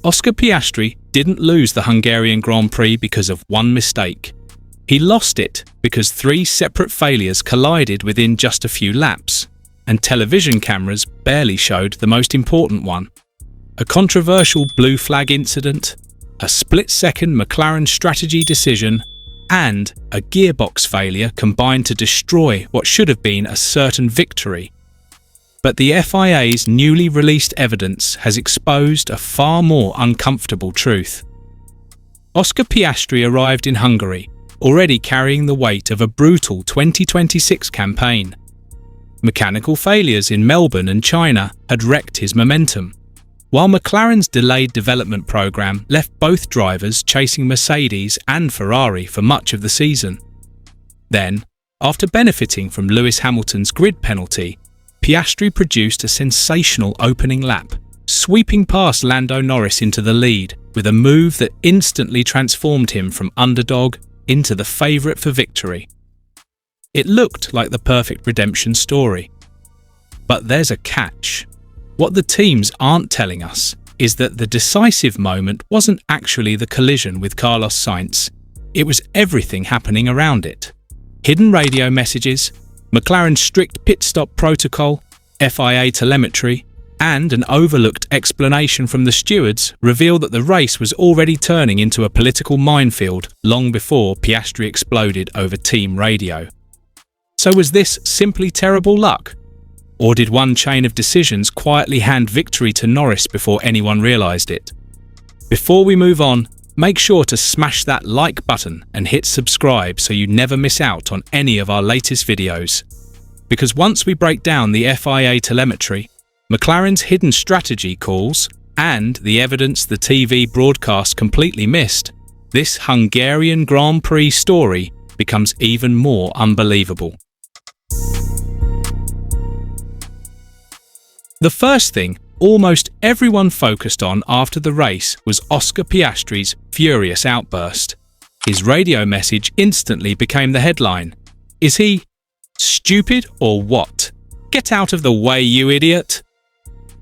Oscar Piastri didn't lose the Hungarian Grand Prix because of one mistake. He lost it because 3 separate failures collided within just a few laps, and television cameras barely showed the most important one. A controversial blue flag incident, a split-second McLaren strategy decision, and a gearbox failure combined to destroy what should have been a certain victory. But the FIA's newly released evidence has exposed a far more uncomfortable truth. Oscar Piastri arrived in Hungary, already carrying the weight of a brutal 2026 campaign. Mechanical failures in Melbourne and China had wrecked his momentum, while McLaren's delayed development program left both drivers chasing Mercedes and Ferrari for much of the season. Then, after benefiting from Lewis Hamilton's grid penalty, Piastri produced a sensational opening lap, sweeping past Lando Norris into the lead with a move that instantly transformed him from underdog into the favourite for victory. It looked like the perfect redemption story. But there's a catch. What the teams aren't telling us is that the decisive moment wasn't actually the collision with Carlos Sainz. It was everything happening around it. Hidden radio messages, McLaren's strict pit stop protocol, FIA telemetry, and an overlooked explanation from the stewards reveal that the race was already turning into a political minefield long before Piastri exploded over team radio. So was this simply terrible luck? Or did one chain of decisions quietly hand victory to Norris before anyone realised it? Before we move on, make sure to smash that like button and hit subscribe so you never miss out on any of our latest videos. Because once we break down the FIA telemetry, McLaren's hidden strategy calls, and the evidence the TV broadcast completely missed, this Hungarian Grand Prix story becomes even more unbelievable. The first thing almost everyone focused on after the race was Oscar Piastri's furious outburst. His radio message instantly became the headline. Is he stupid or what? Get out of the way, you idiot!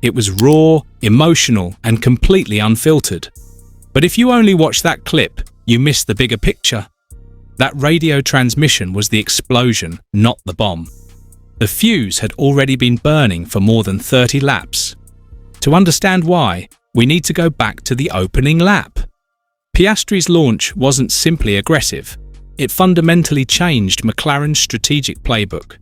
It was raw, emotional, and completely unfiltered. But if you only watch that clip, you miss the bigger picture. That radio transmission was the explosion, not the bomb. The fuse had already been burning for more than 30 laps. To understand why, we need to go back to the opening lap. Piastri's launch wasn't simply aggressive. It fundamentally changed McLaren's strategic playbook.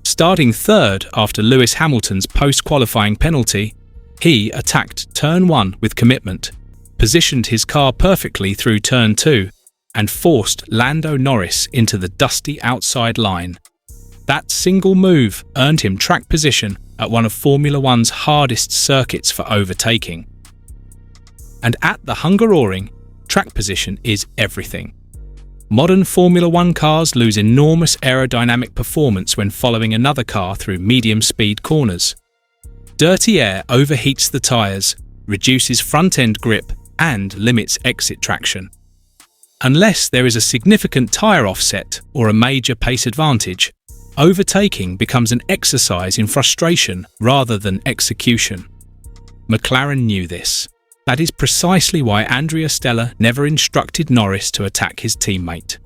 Starting third after Lewis Hamilton's post-qualifying penalty, he attacked Turn 1 with commitment, positioned his car perfectly through Turn 2, and forced Lando Norris into the dusty outside line. That single move earned him track position at one of Formula One's hardest circuits for overtaking. And at the Hungaroring, track position is everything. Modern Formula One cars lose enormous aerodynamic performance when following another car through medium-speed corners. Dirty air overheats the tyres, reduces front-end grip, and limits exit traction. Unless there is a significant tyre offset or a major pace advantage, overtaking becomes an exercise in frustration rather than execution. McLaren knew this. That is precisely why Andrea Stella never instructed Norris to attack his teammate.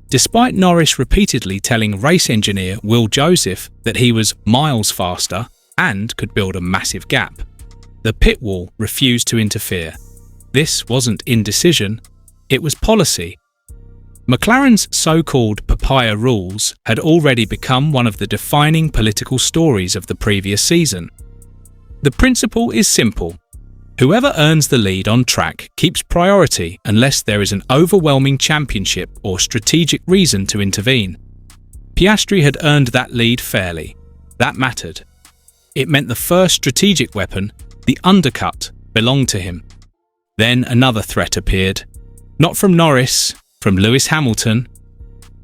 Despite Norris repeatedly telling race engineer Will Joseph that he was miles faster and could build a massive gap, the pit wall refused to interfere. This wasn't indecision, it was policy. McLaren's so-called Papaya rules had already become one of the defining political stories of the previous season. The principle is simple. Whoever earns the lead on track keeps priority unless there is an overwhelming championship or strategic reason to intervene. Piastri had earned that lead fairly. That mattered. It meant the first strategic weapon, the undercut, belonged to him. Then another threat appeared. Not from Norris, from Lewis Hamilton.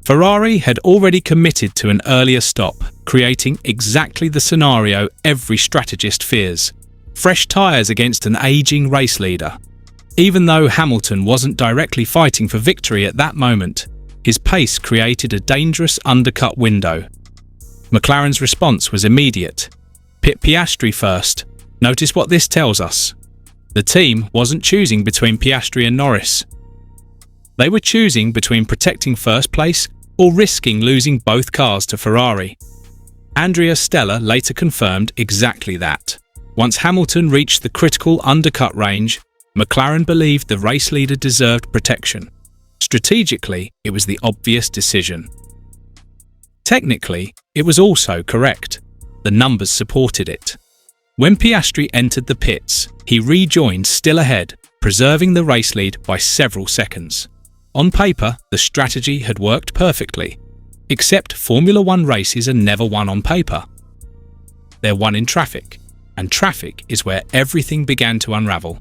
Ferrari had already committed to an earlier stop, creating exactly the scenario every strategist fears. Fresh tyres against an ageing race leader. Even though Hamilton wasn't directly fighting for victory at that moment, his pace created a dangerous undercut window. McLaren's response was immediate. Pit Piastri first. Notice what this tells us. The team wasn't choosing between Piastri and Norris. They were choosing between protecting first place or risking losing both cars to Ferrari. Andrea Stella later confirmed exactly that. Once Hamilton reached the critical undercut range, McLaren believed the race leader deserved protection. Strategically, it was the obvious decision. Technically, it was also correct. The numbers supported it. When Piastri entered the pits, he rejoined still ahead, preserving the race lead by several seconds. On paper, the strategy had worked perfectly, except Formula One races are never won on paper. They're won in traffic, and traffic is where everything began to unravel.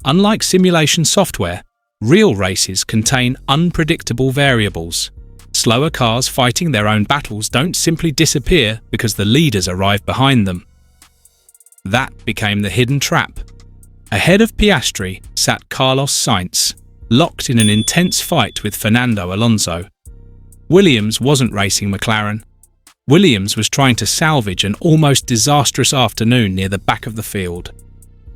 Unlike simulation software, real races contain unpredictable variables. Slower cars fighting their own battles don't simply disappear because the leaders arrive behind them. That became the hidden trap. Ahead of Piastri sat Carlos Sainz, locked in an intense fight with Fernando Alonso. Williams wasn't racing McLaren. Williams was trying to salvage an almost disastrous afternoon near the back of the field.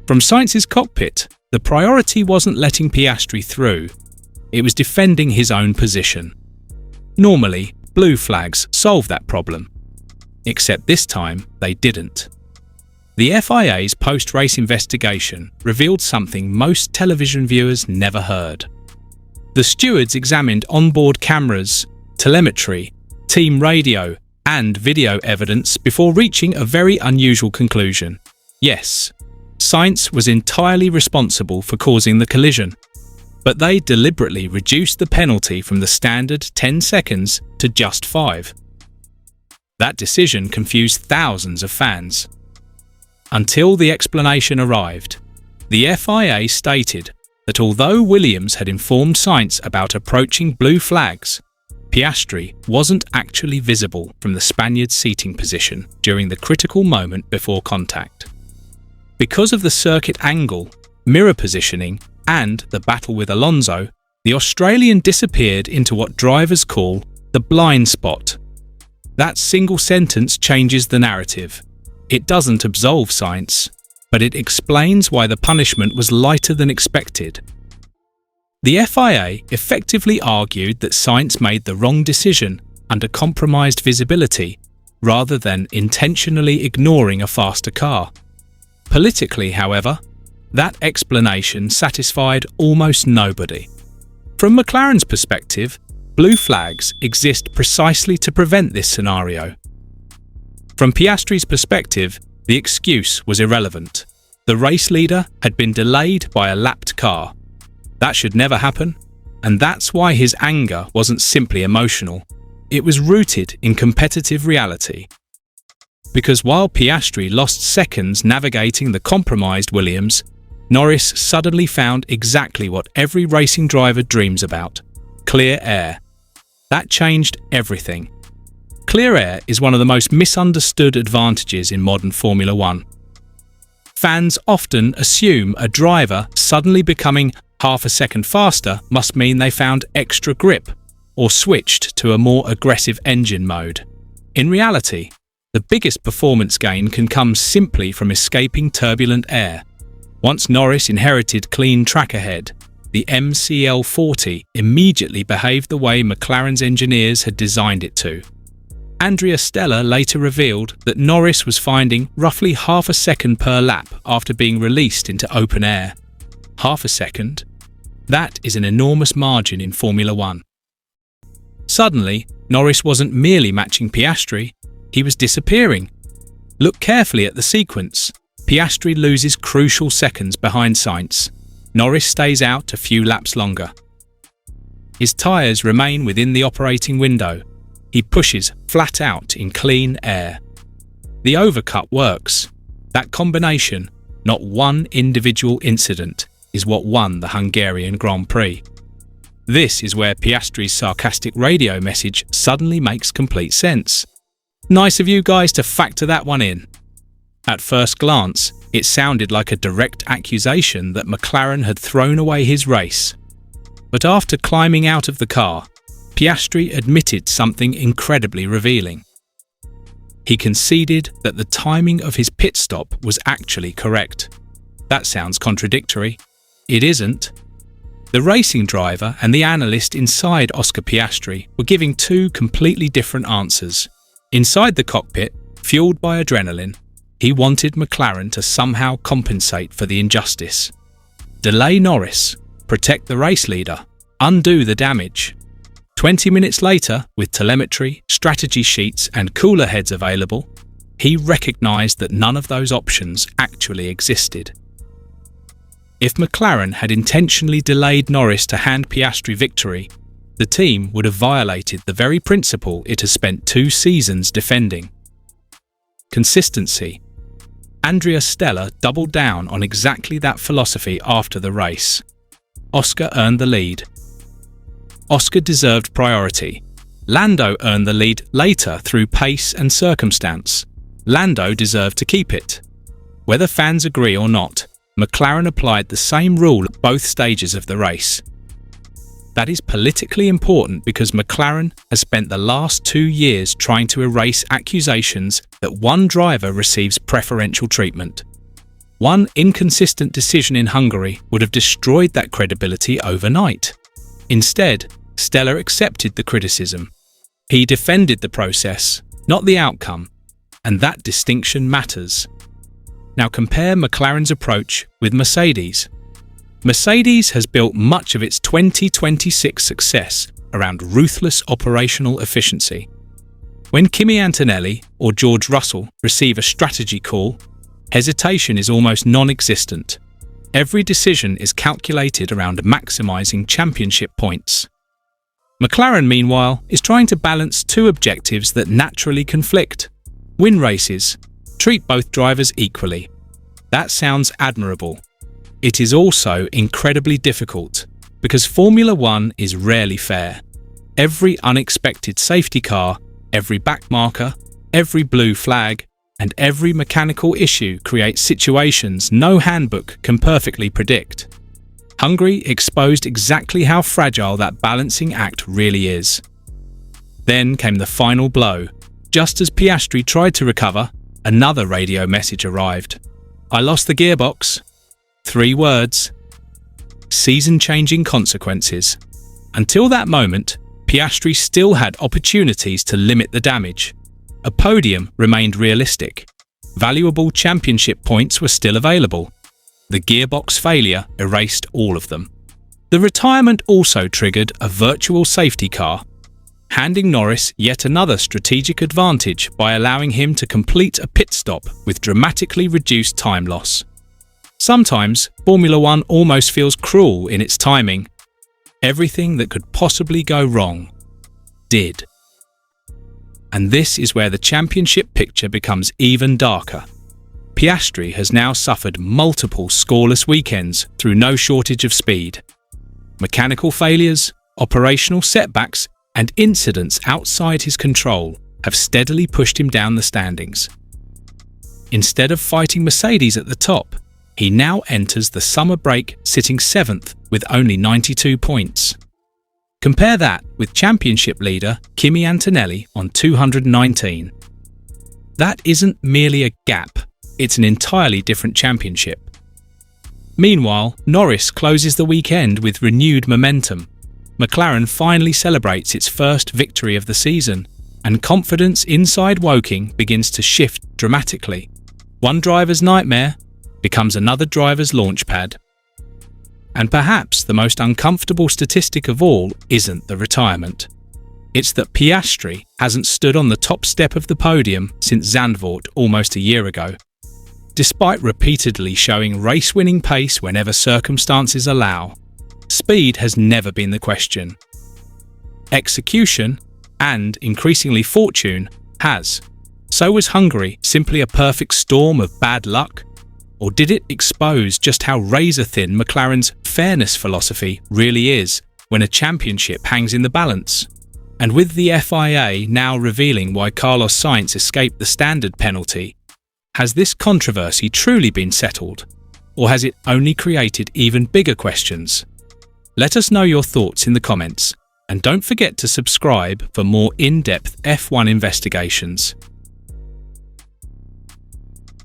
From Sainz's cockpit, the priority wasn't letting Piastri through. It was defending his own position. Normally, blue flags solve that problem. Except this time, they didn't. The FIA's post-race investigation revealed something most television viewers never heard. The stewards examined onboard cameras, telemetry, team radio, and video evidence before reaching a very unusual conclusion. Yes, Sainz was entirely responsible for causing the collision, but they deliberately reduced the penalty from the standard 10 seconds to just 5. That decision confused thousands of fans. Until the explanation arrived, the FIA stated that although Williams had informed Sainz about approaching blue flags, Piastri wasn't actually visible from the Spaniard's seating position during the critical moment before contact. Because of the circuit angle, mirror positioning, and the battle with Alonso, the Australian disappeared into what drivers call the blind spot. That single sentence changes the narrative. It doesn't absolve Sainz, but it explains why the punishment was lighter than expected. The FIA effectively argued that Sainz made the wrong decision under compromised visibility, rather than intentionally ignoring a faster car. Politically, however, that explanation satisfied almost nobody. From McLaren's perspective, blue flags exist precisely to prevent this scenario. From Piastri's perspective, the excuse was irrelevant. The race leader had been delayed by a lapped car. That should never happen, and that's why his anger wasn't simply emotional. It was rooted in competitive reality. Because while Piastri lost seconds navigating the compromised Williams, Norris suddenly found exactly what every racing driver dreams about: clear air. That changed everything. Clear air is one of the most misunderstood advantages in modern Formula One. Fans often assume a driver suddenly becoming half a second faster must mean they found extra grip or switched to a more aggressive engine mode. In reality, the biggest performance gain can come simply from escaping turbulent air. Once Norris inherited clean track ahead, the MCL40 immediately behaved the way McLaren's engineers had designed it to. Andrea Stella later revealed that Norris was finding roughly half a second per lap after being released into open air. Half a second? That is an enormous margin in Formula One. Suddenly, Norris wasn't merely matching Piastri, he was disappearing. Look carefully at the sequence. Piastri loses crucial seconds behind Sainz. Norris stays out a few laps longer. His tyres remain within the operating window. He pushes flat out in clean air. The overcut works. That combination, not one individual incident, is what won the Hungarian Grand Prix. This is where Piastri's sarcastic radio message suddenly makes complete sense. Nice of you guys to factor that one in. At first glance, it sounded like a direct accusation that McLaren had thrown away his race. But after climbing out of the car, Piastri admitted something incredibly revealing. He conceded that the timing of his pit stop was actually correct. That sounds contradictory. It isn't. The racing driver and the analyst inside Oscar Piastri were giving two completely different answers. Inside the cockpit, fueled by adrenaline, he wanted McLaren to somehow compensate for the injustice. Delay Norris, protect the race leader, undo the damage. 20 minutes later, with telemetry, strategy sheets and cooler heads available, he recognised that none of those options actually existed. If McLaren had intentionally delayed Norris to hand Piastri victory, the team would have violated the very principle it has spent 2 seasons defending. Consistency. Andrea Stella doubled down on exactly that philosophy after the race. Oscar earned the lead. Oscar deserved priority. Lando earned the lead later through pace and circumstance. Lando deserved to keep it. Whether fans agree or not, McLaren applied the same rule at both stages of the race. That is politically important because McLaren has spent the last 2 years trying to erase accusations that one driver receives preferential treatment. One inconsistent decision in Hungary would have destroyed that credibility overnight. Instead, Stella accepted the criticism. He defended the process, not the outcome, and that distinction matters. Now compare McLaren's approach with Mercedes. Mercedes has built much of its 2026 success around ruthless operational efficiency. When Kimi Antonelli or George Russell receive a strategy call, hesitation is almost non-existent. Every decision is calculated around maximising championship points. McLaren, meanwhile, is trying to balance 2 objectives that naturally conflict. Win races. Treat both drivers equally. That sounds admirable. It is also incredibly difficult, because Formula One is rarely fair. Every unexpected safety car, every backmarker, every blue flag, and every mechanical issue creates situations no handbook can perfectly predict. Hungary exposed exactly how fragile that balancing act really is. Then came the final blow. Just as Piastri tried to recover, another radio message arrived. "I lost the gearbox." 3 words. Season-changing consequences. Until that moment, Piastri still had opportunities to limit the damage. A podium remained realistic. Valuable championship points were still available. The gearbox failure erased all of them. The retirement also triggered a virtual safety car, handing Norris yet another strategic advantage by allowing him to complete a pit stop with dramatically reduced time loss. Sometimes, Formula One almost feels cruel in its timing. Everything that could possibly go wrong did. And this is where the championship picture becomes even darker. Piastri has now suffered multiple scoreless weekends through no shortage of speed. Mechanical failures, operational setbacks, and incidents outside his control have steadily pushed him down the standings. Instead of fighting Mercedes at the top, he now enters the summer break sitting 7th with only 92 points. Compare that with championship leader Kimi Antonelli on 219. That isn't merely a gap, it's an entirely different championship. Meanwhile, Norris closes the weekend with renewed momentum. McLaren finally celebrates its first victory of the season, and confidence inside Woking begins to shift dramatically. One driver's nightmare becomes another driver's launchpad. And perhaps the most uncomfortable statistic of all isn't the retirement. It's that Piastri hasn't stood on the top step of the podium since Zandvoort almost a year ago. Despite repeatedly showing race-winning pace whenever circumstances allow, speed has never been the question. Execution, and increasingly fortune, has. So was Hungary simply a perfect storm of bad luck? Or did it expose just how razor-thin McLaren's fairness philosophy really is when a championship hangs in the balance? And with the FIA now revealing why Carlos Sainz escaped the standard penalty, has this controversy truly been settled? Or has it only created even bigger questions? Let us know your thoughts in the comments, and don't forget to subscribe for more in-depth F1 investigations.